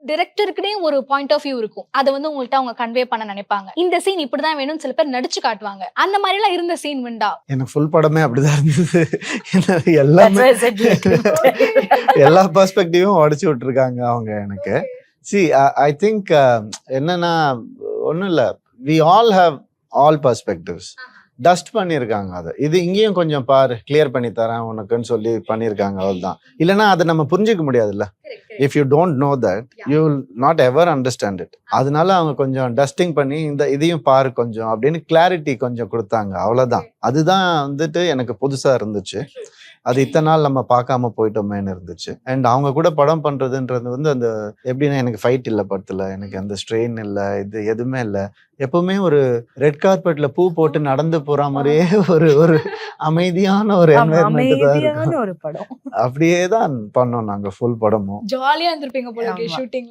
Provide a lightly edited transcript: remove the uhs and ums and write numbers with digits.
டைரக்டருக்குனே ஒரு point of view இருக்கும். அத வந்து உங்கள்ட்ட அவங்க கன்வே பண்ண நினைப்பாங்க. இந்த சீன் இப்படிதான் வேணும்னு சில பேர் நடிச்சு காட்டுவாங்க. அந்த மாதிரி எல்லாம் இருந்த சீன் உண்டா? எனக்கு ஃபுல் படமே அப்படிதான் இருந்தது. எல்லாமே எல்லா பெர்ஸ்பெக்டிவும் உடைச்சு விட்டுருக்காங்க அவங்க எனக்கு. சி ஐ திங்க் என்னன்னா ஒன்றும் இல்லை, we all have all perspectives. Dust பண்ணியிருக்காங்க அதை. இது இங்கேயும் கொஞ்சம் பாரு, கிளியர் பண்ணி தரேன் உனக்குன்னு சொல்லி பண்ணியிருக்காங்க, அவ்வளோதான். இல்லைன்னா அதை நம்ம புரிஞ்சிக்க முடியாதுல்ல. If you don't know that you will not ever understand it. அதனால அவங்க கொஞ்சம் டஸ்டிங் பண்ணி இதையும் பாரு கொஞ்சம் அப்படின்னு கிளாரிட்டி கொஞ்சம் கொடுத்தாங்க, அவ்வளோதான். அதுதான் வந்துட்டு எனக்கு புதுசாக இருந்துச்சு. அது இத்தனை நாள் நம்ம பார்க்காம போயிட்டோமேன்னு இருந்துச்சு. அண்ட் அவங்க கூட படம் பண்றதுன்றது வந்து அந்த எப்படின்னா, எனக்கு ஃபைட் இல்லை படத்துல, எனக்கு அந்த ஸ்ட்ரெயின் இல்லை, இது எதுவுமே இல்லை. எப்பவுமே ஒரு ரெட் கார்பெட்ல பூ போட்டு நடந்து போற மாதிரியே ஒரு அமைதியான ஒரு என்வைரன்மெண்ட் தான் இருக்கும். ஒரு படம் அப்படியே தான் பண்ணோம் நாங்க ஃபுல் படமும். ஜாலியா இருந்திருப்பீங்க போல ஷூட்டிங்ல.